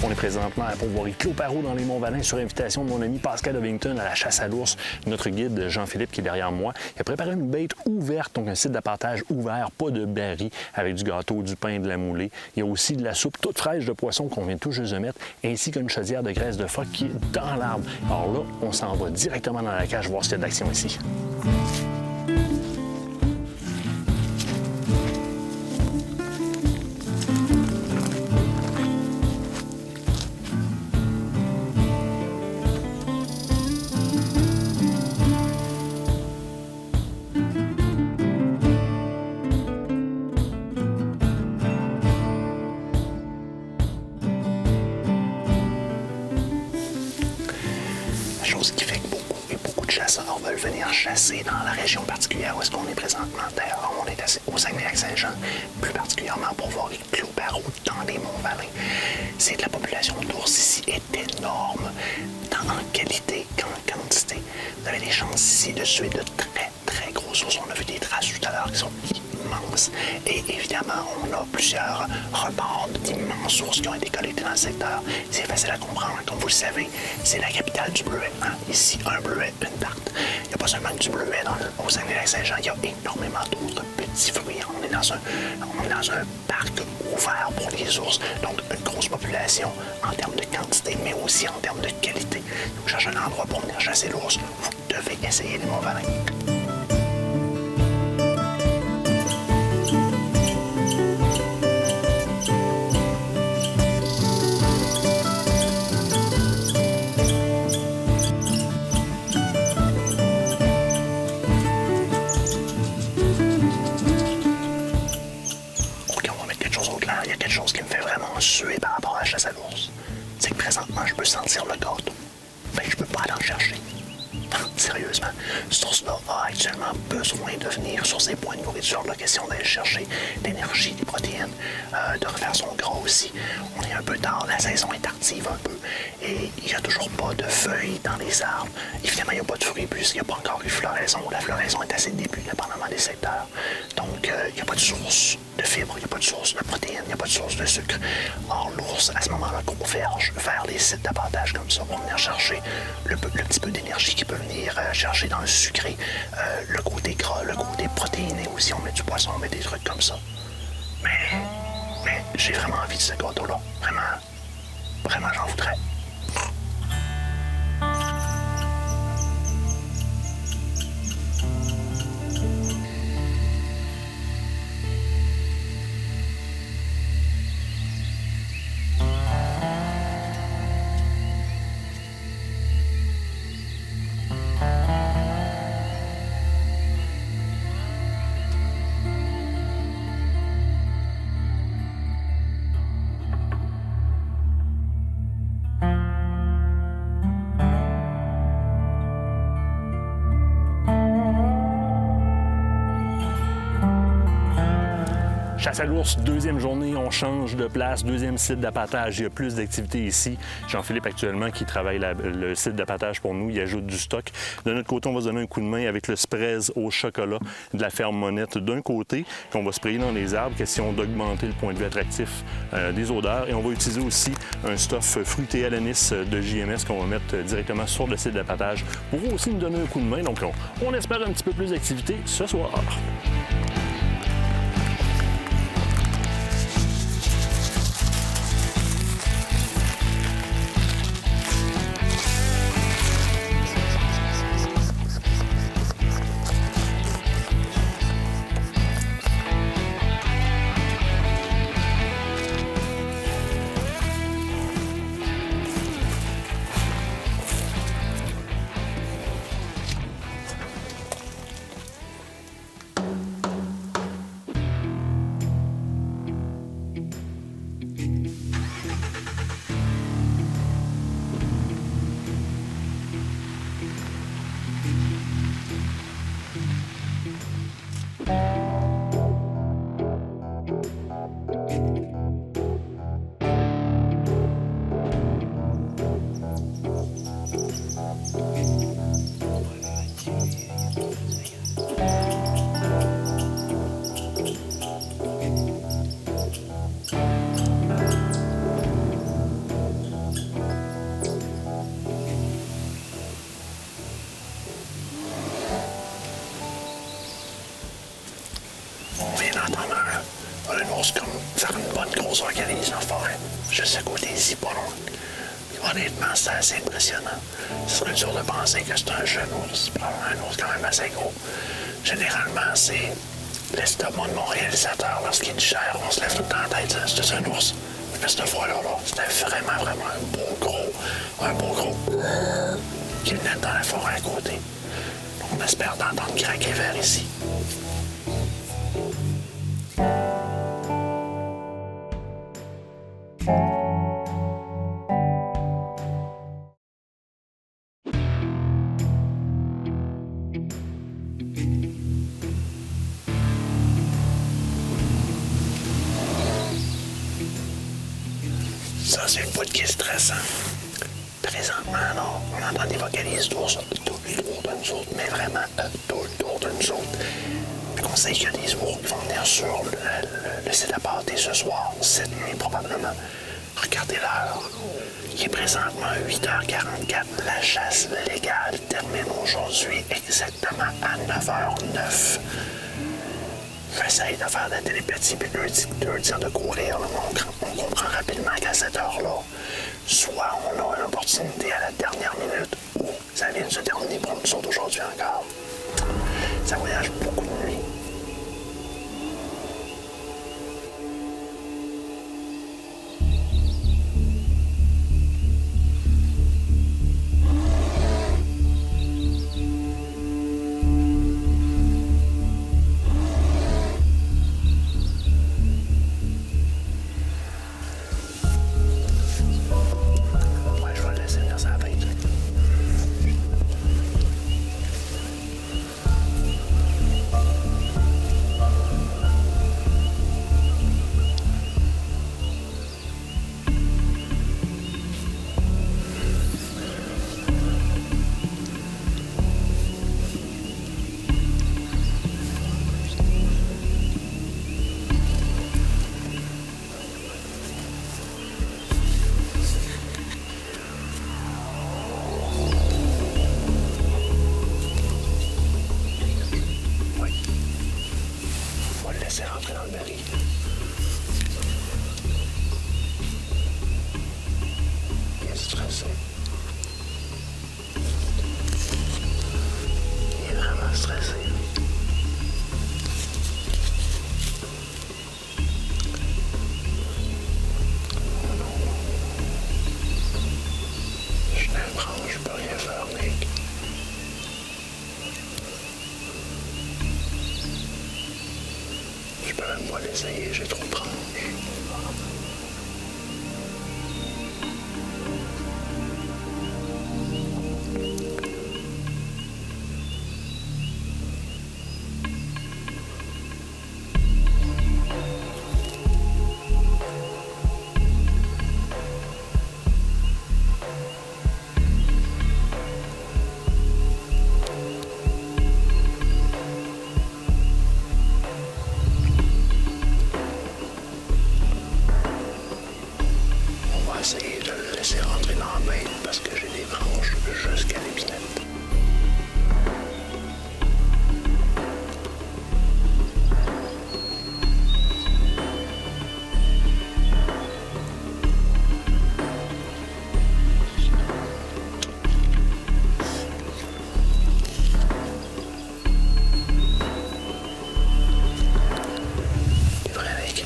On est présentement à Pourvoirie Clos-Parrot dans les Monts-Valin sur invitation de mon ami Pascal Ovington à la chasse à l'ours. Notre guide Jean-Philippe qui est derrière moi, il a préparé une bête ouverte, donc un site d'apartage ouvert, pas de baril, avec du gâteau, du pain, de la moulée. Il y a aussi de la soupe toute fraîche de poisson qu'on vient tout juste de mettre, ainsi qu'une chaudière de graisse de phoque qui est dans l'arbre. Alors là, on s'en va directement dans la cage voir s'il y a de l'action ici. Chose qui fait que beaucoup de chasseurs veulent venir chasser dans la région particulière où est-ce qu'on est présentement. D'ailleurs, on est au Saguenay-Lac-Saint-Jean, plus particulièrement pour voir les Clos-Parrot dans les Monts-Valin. C'est que la population d'ours ici est énorme, tant en qualité qu'en quantité. Vous avez des chances ici de tuer de très gros ours. On a vu des traces tout à l'heure qui sont immenses. Et évidemment, on a plusieurs reports d'immenses ours qui ont été collectés dans le secteur. C'est facile à comprendre. Comme vous le savez, c'est la capitale du bleuet. Hein? Ici, un bleuet, une tarte. Il n'y a pas seulement du bleuet au Saguenay-Lac-Saint-Jean, il y a énormément d'autres petits fruits. On est dans un parc ouvert pour les ours. Donc, une grosse population en termes de quantité, mais aussi en termes de qualité. Vous cherchez un endroit pour venir chasser l'ours, vous devez essayer les Monts-Valin. Il y a quelque chose qui me fait vraiment suer par rapport à la chasse à l'ours. C'est que présentement, je peux sentir le gâteau. Ben, je peux pas aller en chercher. Sérieusement, cet ours-là a actuellement besoin de venir sur ses points de nourriture. La question d'aller chercher de l'énergie, des protéines, de refaire son gras aussi. On est un peu tard, la saison est tardive un peu. Et il n'y a toujours pas de feuilles dans les arbres. Évidemment, il n'y a pas de fruits puisqu'il n'y a pas encore eu floraison. La floraison est à ses débuts, dépendamment des secteurs. Donc, il n'y a pas de source de fibres, il n'y a pas de source de protéines, il n'y a pas de source de sucre. Or, l'ours, à ce moment-là, converge vers les sites d'abattage comme ça pour venir chercher le petit peu d'énergie qui peut venir chercher dans le sucré, le côté gras, le côté protéiné aussi. On met du poisson, on met des trucs comme ça. Mais j'ai vraiment envie de ce gâteau-là. Vraiment, j'en voudrais. Chasse à l'ours, deuxième journée, on change de place, deuxième site d'abattage, il y a plus d'activités ici. Jean-Philippe actuellement qui travaille le site d'abattage pour nous, il ajoute du stock. De notre côté, on va se donner un coup de main avec le sprays au chocolat de la ferme Monette d'un côté, qu'on va sprayer dans les arbres, question d'augmenter le point de vue attractif des odeurs. Et on va utiliser aussi un stuff fruité à l'anis de JMS qu'on va mettre directement sur le site d'abattage pour aussi nous donner un coup de main. Donc on espère un petit peu plus d'activité ce soir. forêt, juste à côté ici, pas loin. Honnêtement, c'est assez impressionnant. Ce serait dur de penser que c'est un jeune ours, probablement un ours quand même assez gros. Généralement, c'est l'estomac de mon réalisateur. Lorsqu'il digère, on se lève tout le temps la tête. C'est un ours. Mais cette fois-là, c'était vraiment un beau gros qui venait dans la forêt à côté. On espère d'entendre craquer vers ici. Ça, c'est le bout qui est stressant. Présentement, là, on entend des vocalises d'ours tout autour de nous autres, mais vraiment tout autour de nous autres. Puis on sait qu'il y a des ours qui vont venir sur le site à pâté ce soir, cette nuit probablement. Regardez l'heure. Il est présentement 8h44. La chasse légale termine aujourd'hui exactement à 9h09. J'essaye de faire de la télépathie puis de leur dire de courir. Là, on comprend rapidement qu'à cette heure-là, soit on a une opportunité à la dernière minute ou ça vient de se terminer pour nous autres aujourd'hui encore. Ça voyage beaucoup de nuit. C'est rentré dans le baril. Il est stressé. Il est vraiment stressé. Oh non. Je l'apprends, je peux rien faire, Nick. Je peux même pas l'essayer, j'ai trop de tranches. Essayer de le laisser rentrer dans la bête parce que j'ai des branches jusqu'à l'épinette. T'es vrai, Nick?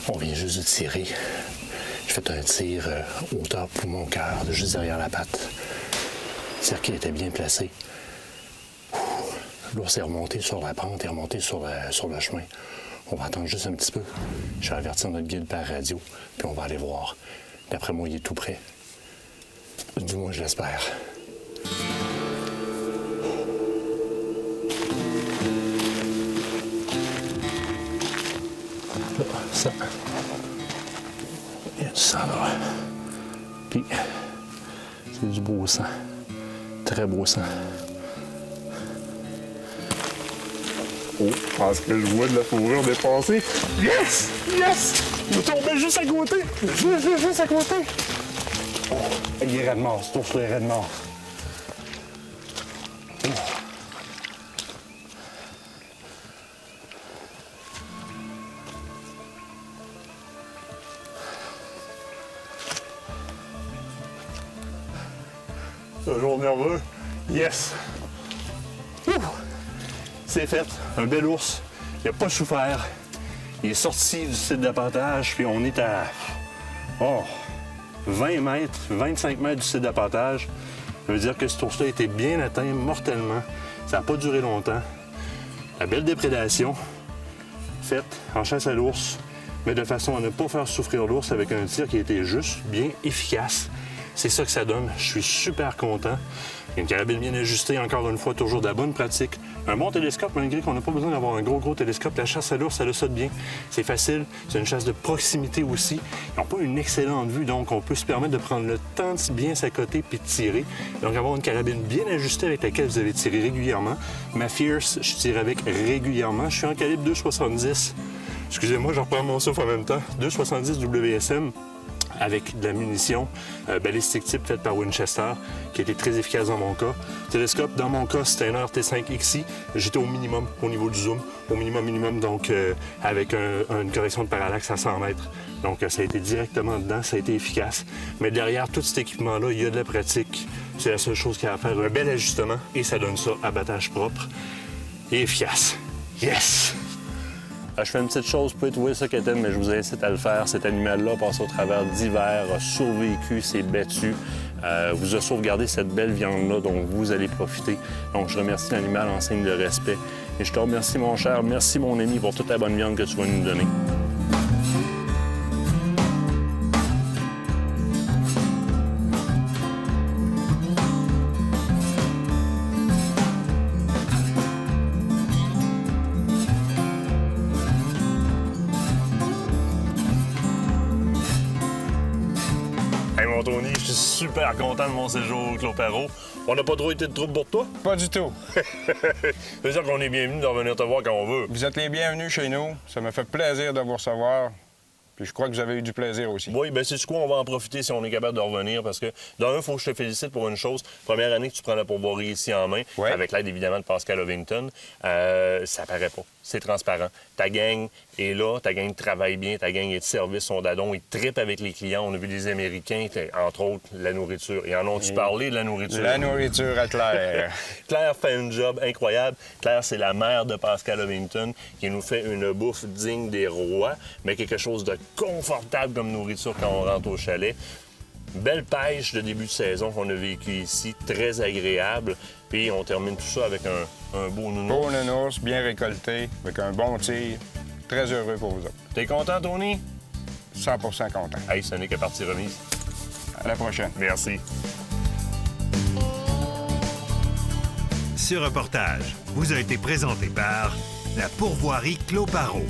On vient juste de tirer. J'ai fait un tir hauteur poumon cœur, juste derrière la patte. Le tir qui était bien placé. L'ours est remonté sur la pente et remonté sur le chemin. On va attendre juste un petit peu. Je vais avertir notre guide par radio, puis on va aller voir. D'après moi, il est tout prêt. Du moins, je l'espère. Ça. Il y a du sang là. Puis, c'est du beau sang. Très beau sang. Oh, je pense que je vois de la fourrure dépasser. Yes! Yes! Je tombais juste à côté. Juste à côté. Oh, il est raide mort. Ce ours-là est raide mort. Toujours nerveux. Yes! Ouh. C'est fait. Un bel ours. Il n'a pas souffert. Il est sorti du site d'appontage, puis on est à 20 mètres, 25 mètres du site d'appontage. Ça veut dire que cet ours-là a été bien atteint mortellement. Ça n'a pas duré longtemps. La belle déprédation faite en chasse à l'ours, mais de façon à ne pas faire souffrir l'ours avec un tir qui était juste, bien efficace. C'est ça que ça donne. Je suis super content. Une carabine bien ajustée, encore une fois, toujours de la bonne pratique. Un bon télescope, malgré qu'on n'a pas besoin d'avoir un gros télescope. La chasse à l'ours, ça le saute bien. C'est facile. C'est une chasse de proximité aussi. Ils n'ont pas une excellente vue, donc on peut se permettre de prendre le temps de bien s'accoter puis de tirer. Donc avoir une carabine bien ajustée avec laquelle vous allez tirer régulièrement. Ma Fierce, je tire avec régulièrement. Je suis en calibre 2,70. Excusez-moi, je reprends mon souffle en même temps. 2,70 WSM. Avec de la munition balistique type faite par Winchester, qui a été très efficace dans mon cas. Télescope, dans mon cas, c'était un RT5XI. J'étais au minimum au niveau du zoom, au minimum, donc avec une correction de parallaxe à 100 mètres. Donc ça a été directement dedans, ça a été efficace. Mais derrière tout cet équipement-là, il y a de la pratique. C'est la seule chose qu'il y a à faire, un bel ajustement, et ça donne ça, abattage propre et efficace. Yes! Je fais une petite chose, vous pouvez trouver ça quétaine, mais je vous incite à le faire. Cet animal-là passe au travers d'hiver, a survécu, s'est battu, vous a sauvegardé cette belle viande-là dont vous allez profiter. Donc, je remercie l'animal en signe de respect. Et je te remercie, mon cher, merci, mon ami, pour toute la bonne viande que tu vas nous donner. Hey mon Tony, je suis super content de mon séjour au Clos Perreault. On n'a pas trop été de trouble pour toi? Pas du tout. C'est dire qu'on est bienvenus de revenir te voir quand on veut. Vous êtes les bienvenus chez nous. Ça me fait plaisir de vous recevoir. Puis je crois que vous avez eu du plaisir aussi. Oui, bien c'est quoi, on va en profiter si on est capable de revenir parce que, d'un, il faut que je te félicite pour une chose. Première année que tu prends la pourvoirie ici en main, ouais. Avec l'aide évidemment de Pascal Ovington, ça paraît pas. C'est transparent. Ta gang est là, ta gang travaille bien, ta gang est de service, son dadon, ils trippent avec les clients. On a vu des Américains, entre autres, la nourriture. Et en ont-tu parlé de la nourriture? La nourriture à Claire. Claire fait un job incroyable. Claire, c'est la mère de Pascal Ovington qui nous fait une bouffe digne des rois, mais quelque chose de confortable comme nourriture quand on rentre au chalet. Belle pêche de début de saison qu'on a vécu ici, très agréable. Puis on termine tout ça avec un beau nounours. Beau nounours, bien récolté, avec un bon tir. Très heureux pour vous autres. T'es content, Tony? 100% content. Hey, ce n'est que partie remise. À la prochaine. Merci. Ce reportage vous a été présenté par la pourvoirie Clos Perreault.